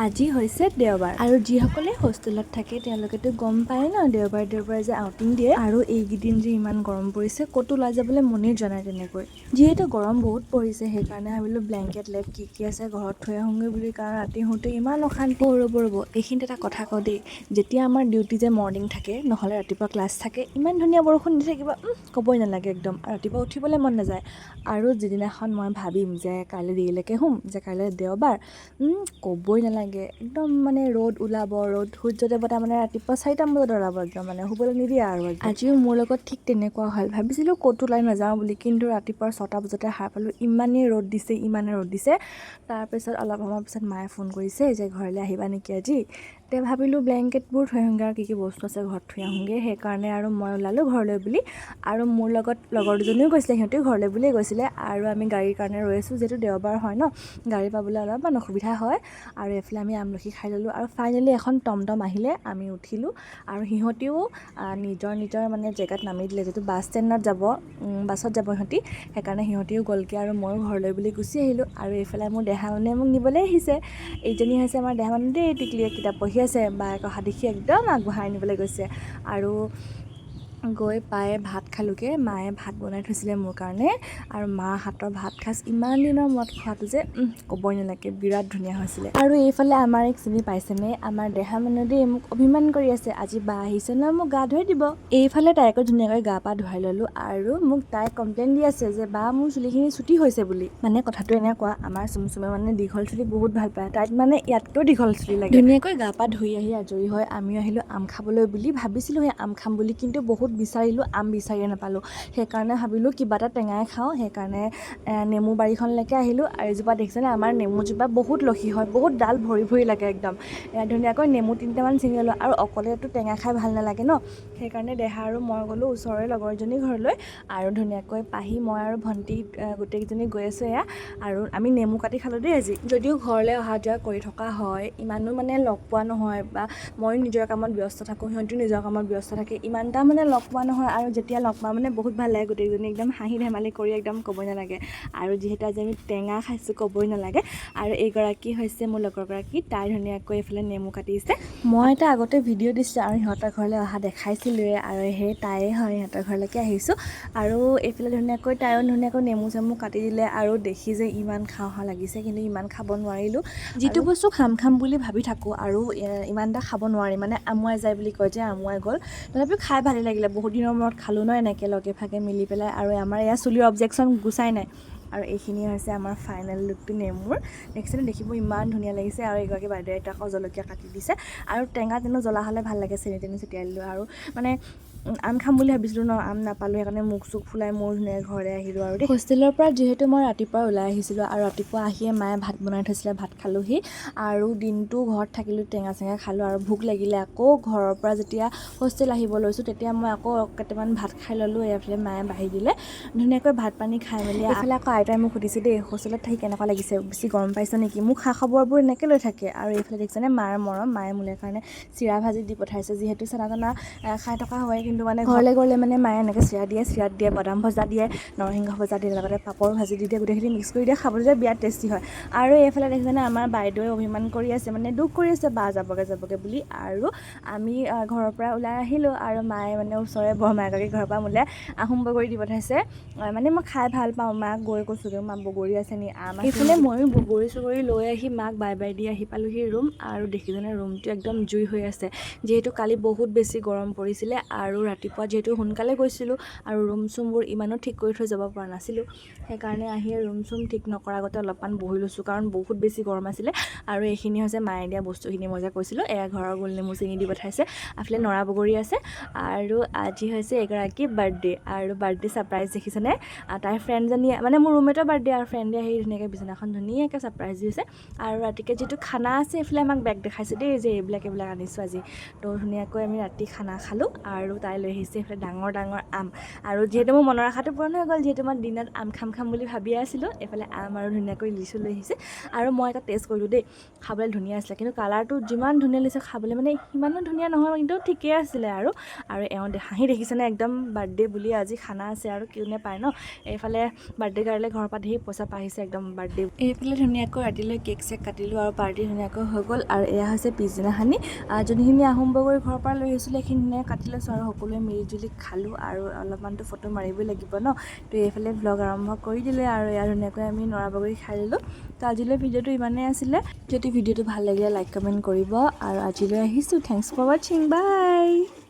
আজি হৈছে দেওবাৰ আৰু যিসকলে হোষ্টেলত থাকে তেওঁলোকেতো গম পায় ন দেওবাৰ যে আউটিং দিয়ে আৰু এইকেইদিন যে ইমান গৰম পৰিছে ক'তো ওলাই যাবলৈ মনেই যোৱা নাই তেনেকৈ যিহেতু গৰম বহুত পৰিছে সেইকাৰণে ভাবিলোঁ ব্লেংকেট লেপ কি আছে ঘৰত থৈ আহোঁগৈ বুলি কাৰণ ৰাতি শুওঁতে ইমান অশান্তি ৰ'ব এইখিনিতে এটা কথা কওঁ দেই যেতিয়া আমাৰ ডিউটি যে মৰ্ণিং থাকে নহ'লে ৰাতিপুৱা ক্লাছ থাকে ইমান ধুনীয়া বৰষুণ দি থাকিব ক'বই নালাগে একদম আৰু ৰাতিপুৱা উঠিবলৈ মন নাযায় আৰু যিদিনাখন মই ভাবিম যে কাইলৈ দেৰিলৈকে শুম যে কাইলৈ দেওবাৰ ক'বই নালাগে একদম মানে ৰ'দ ওলাব সূৰ্য দেৱতা মানে ৰাতিপুৱা 4টা বজাত ওলাব একদম মানে শুবলৈ নিদিয়ে আৰু আজিও মোৰ লগত ঠিক তেনেকুৱা হ'ল ভাবিছিলোঁ ক'তো ওলাই নাযাওঁ বুলি কিন্তু ৰাতিপুৱা 6টা বজাতে সাৰ পালোঁ ইমানেই ৰ'দ দিছে তাৰপিছত অলপ সময় পিছত মায়ে ফোন কৰিছে যে ঘৰলৈ আহিবা নেকি আজি তে ভাবিলোঁ ব্লেংকেটবোৰ থৈ আহোঁগৈ আৰু কি বস্তু আছে ঘৰত থৈ আহোঁগৈ সেইকাৰণে আৰু মই ওলালোঁ ঘৰলৈ বুলি আৰু মোৰ লগত লগৰ দুজনীও গৈছিলে সিহঁতেও ঘৰলৈ বুলিয়ে গৈছিলে আৰু আমি গাড়ীৰ কাৰণে ৰৈ আছোঁ যিহেতু দেওবাৰ হয় ন গাড়ী পাবলৈ অলপমান অসুবিধা হয় আৰু এইফালে আমি আমলখি খাই ল'লোঁ আৰু ফাইনেলি এখন টমটম আহিলে আমি উঠিলোঁ আৰু সিহঁতেও নিজৰ মানে জেগাত নামি দিলে যিহেতু বাছত যাব সিহঁতি সেইকাৰণে সিহঁতেও গ'লগৈ আৰু ময়ো ঘৰলৈ বুলি গুচি আহিলোঁ আৰু এইফালে মোৰ দেহা মানুহে মোক নিবলৈ আহিছে এইজনী হৈছে আমাৰ দেহা মানুহ দেই টিকলিয়ে কিতাপ পঢ়ি আছে বায়েক অহা দেখি একদম আগবঢ়াই নিবলৈ গৈছে আৰু গৈ পায়ে ভাত খালোঁগৈ মায়ে ভাত বনাই থৈছিলে মোৰ কাৰণে আৰু মাৰ হাতৰ ভাত সাজ ইমান দিনৰ মূৰত খোৱাটো যে ক'বই নালাগে বিৰাট ধুনীয়া হৈছিলে আৰু এইফালে আমাৰ এক চিনি পাইছেনে আমাৰ দেহা মানুহ দেই মোক অভিমান কৰি আছে আজি বা আহিছে ন মোক গা ধুই দিব এইফালে তাইকো ধুনীয়াকৈ গা পা ধুৱাই ল'লোঁ আৰু মোক তাই কমপ্লেইন দি আছে যে বা মোৰ চুলিখিনি চুটি হৈছে বুলি মানে কথাটো এনেকুৱা আমাৰ চুমচুমে মানে দীঘল চুলি বহুত ভাল পায় তাইক মানে ইয়াতকৈও দীঘল চুলি লাগে ধুনীয়াকৈ গা পা ধুই আহি আজৰি হৈ আমিও আহিলোঁ আম খাবলৈ বুলি ভাবিছিলোঁ সেই আম খাম বুলি কিন্তু বহুত বিচাৰিলোঁ আম বিচাৰিয়ে নাপালোঁ সেইকাৰণে ভাবিলোঁ কিবা এটা টেঙাই খাওঁ সেইকাৰণে নেমু বাৰীখনলৈকে আহিলোঁ আৰু এজোপা দেখিছেনে আমাৰ নেমুজোপা বহুত লখি হয় বহুত ডাল ভৰি লাগে একদম ধুনীয়াকৈ নেমু 3টামান ছিঙি ল'লোঁ আৰু অকলেতো টেঙা খাই ভাল নালাগে ন সেইকাৰণে দেহা আৰু মই গ'লোঁ ওচৰৰে লগৰজনী ঘৰলৈ আৰু ধুনীয়াকৈ পাহি মই আৰু ভণ্টি গোটেইকেইজনী গৈ আছোঁ এয়া আৰু আমি নেমু কাটি খালোঁ দেই আজি যদিও ঘৰলৈ অহা যোৱা কৰি থকা হয় ইমানো মানে লগ পোৱা নহয় বা ময়ো নিজৰ কামত ব্যস্ত থাকোঁ সিহঁতেও নিজৰ কামত ব্যস্ত থাকে ইমান এটা মানে লগ পোৱা নহয় আৰু যেতিয়া লগ পাওঁ মানে বহুত ভাল লাগে গোটেইজনী একদম হাঁহি ধেমালি কৰি একদম ক'বই নালাগে আৰু যিহেতু আজি আমি টেঙা খাইছোঁ ক'বই নালাগে আৰু এইগৰাকী হৈছে মোৰ লগৰগৰাকী তাই ধুনীয়াকৈ এইফালে নেমু কাটিছে মই এটা আগতে ভিডিঅ' দিছিলোঁ আৰু সিহঁতৰ ঘৰলৈ অহা দেখাইছিলোঁৱে আৰু সেই তায়ে হয় সিহঁতৰ ঘৰলৈকে আহিছোঁ আৰু এইফালে তাইও ধুনীয়াকৈ নেমু চেমু কাটি দিলে আৰু দেখি যে ইমান খাওঁ লাগিছে কিন্তু ইমান খাব নোৱাৰিলোঁ যিটো বস্তু খাম বুলি ভাবি থাকোঁ আৰু ইমান এটা খাব নোৱাৰি মানে আমুৱাই যায় বুলি কয় যে আমুৱাই গ'ল তথাপিও খাই ভালেই লাগিলে বহুত দিনৰ মূৰত খালোঁ ন এনেকৈ লগে ভাগে মিলি পেলাই আৰু আমাৰ এয়া চুলিৰ অবজেকশ্যন গুচাই নাই আৰু এইখিনি হৈছে আমাৰ ফাইনেল লুকটো নেমুৰ দেখিছেনে দেখিব ইমান ধুনীয়া লাগিছে আৰু এগৰাকী বাইদেৱে আকৌ জলকীয়া কাটি দিছে আৰু টেঙা জ্বলা হ'লে ভাল লাগে চেনি ছটিয়াই দিলোঁ আৰু মানে আম খাম বুলি ভাবিছিলোঁ ন আম নাপালোঁ সেইকাৰণে মুখ চুখ ফুলাই মোৰ ধুনীয়াকৈ ঘৰলৈ আহিলোঁ আৰু দেই হোষ্টেলৰ পৰা যিহেতু মই ৰাতিপুৱা ওলাই আহিছিলোঁ আৰু ৰাতিপুৱা আহিয়ে মায়ে ভাত বনাই থৈছিলে ভাত খালোঁহি আৰু দিনটো ঘৰত থাকিলোঁ টেঙা চেঙা খালোঁ আৰু ভোক লাগিলে আকৌ ঘৰৰ পৰা যেতিয়া হোষ্টেল আহিব লৈছোঁ তেতিয়া মই আকৌ কেইটামান ভাত খাই ল'লোঁ এইফালে মায়ে বাঢ়ি দিলে ধুনীয়াকৈ ভাত পানী খাই মেলি এইফালে আকৌ আইতাই মোক সুধিছে দেই হোষ্টেলত থাকি কেনেকুৱা লাগিছে বেছি গৰম পাইছ নেকি মোক খা খবৰবোৰ এনেকৈ লৈ থাকে আৰু এইফালে দেখিছেনে মাৰ মৰম মায়ে মোলে কাৰণে চিৰা ভাজি দি পঠাইছে যিহেতু চানা খাই থকা হয় কিন্তু মানে ঘৰলৈ গ'লে মানে মায়ে এনেকৈ চিৰাত দিয়ে বাদাম ভজা দিয়ে নৰসিংহ ভজা দিয়ে লগতে পাপৰ ভাজি দি দিয়ে গোটেইখিনি মিক্স কৰি দিয়ে খাবলৈ যে বিৰাট টেষ্টি হয় আৰু এইফালে দেখিছেনে আমাৰ বাইদেৱে অভিমান কৰি আছে মানে দুখ কৰি আছে বা যাবগৈ বুলি আৰু আমি ঘৰৰ পৰা ওলাই আহিলোঁ আৰু মায়ে মানে ওচৰৰে বৰমায়েকী ঘৰৰ পৰা মোলৈ আহোম বগৰী দি পঠাইছে মানে মই খাই ভাল পাওঁ মাক গৈ কৈছোঁগৈ মা বগৰী আছে নি আম এইফালে ময়ো বগৰী চগৰী লৈ আহি মাক বাই দি আহি পালোঁহি ৰুম আৰু দেখিছেনে ৰুমটো একদম জুই হৈ আছে যিহেতু কালি বহুত বেছি গৰম পৰিছিলে আৰু ৰাতিপুৱা যিহেতু সোনকালে গৈছিলোঁ আৰু ৰুম চুমবোৰ ইমানো ঠিক কৰি থৈ যাব পৰা নাছিলোঁ সেইকাৰণে আহি ৰুম চুম ঠিক নকৰা আগতে অলপমান বহি লৈছোঁ কাৰণ বহুত বেছি গৰম আছিলে আৰু এইখিনি হৈছে মায়ে দিয়া বস্তুখিনি মই যে কৈছিলোঁ এয়া ঘৰৰ গোল নেমু চিঙি দি পঠাইছে এইফালে নৰা বগৰী আছে আৰু আজি হৈছে এগৰাকী বাৰ্থডে আৰু বাৰ্থডে ছাৰপ্ৰাইজ দেখিছেনে তাইৰ ফ্ৰেণ্ডজনীয়ে মানে মোৰ ৰুমমেটৰ বাৰ্থডে আৰু ফ্ৰেণ্ডে আহি ধুনীয়াকৈ বিচনাখন ধুনীয়াকৈ ছাৰপ্ৰাইজ দিছে আৰু ৰাতিকৈ যিটো খানা আছে এইফালে আমাক বেগ দেখাইছে দেই যে এইবিলাক আনিছোঁ আজি তো ধুনীয়াকৈ আমি ৰাতি খানা খালোঁ আৰু তাই বাই লৈ আহিছে এইফালে ডাঙৰ ডাঙৰ আম আৰু যিহেতু মোৰ মনৰ আশাটো পূৰণ হৈ গ'ল যিহেতু মই দিনত আম খাম বুলি ভাবিয়ে আছিলোঁ এইফালে আম আৰু ধুনীয়াকৈ লিচু লৈ আহিছে আৰু মই এটা টেষ্ট কৰিলোঁ দেই খাবলৈ ধুনীয়া আছিলে কিন্তু কালাৰটো যিমান ধুনীয়া লাগিছে খাবলৈ মানে সিমানো ধুনীয়া নহয় কিন্তু ঠিকেই আছিলে আৰু এওঁ হাঁহি দেখিছেনে একদম বাৰ্থডে বুলি আজি খানা আছে আৰু কোনে পায় ন এইফালে বাৰ্থডে গাৰ্লে ঘৰৰ পৰা ধেৰ পইচা পাইছে একদম বাৰ্থডে এইফালে ধুনীয়াকৈ ৰাতিলৈ কেক চেক কাটিলোঁ আৰু পাৰ্টি ধুনীয়াকৈ হৈ গ'ল আৰু এয়া হৈছে পিছদিনাখনি যোনখিনি আহোম বগৰী ঘৰৰ পৰা লৈ আহিছিলোঁ সেইখিনি ধুনীয়াকৈ কাটি লৈছোঁ আৰু সকলোৱে মিলিজুলি খালোঁ আৰু অলপমানতো ফটো মাৰিবই লাগিব ন তো এইফালে ভ্লগ আৰম্ভ কৰি দিলে আৰু এয়া ধুনীয়াকৈ আমি নৰা বগৰী খাই দিলোঁ তো আজিলৈ ভিডিঅ'টো ইমানেই আছিলে যদি ভিডিঅ'টো ভাল লাগিলে লাইক কমেণ্ট কৰিব আৰু আজিলৈ আহিছোঁ থেংকছ ফৰ ৱাচিং বাই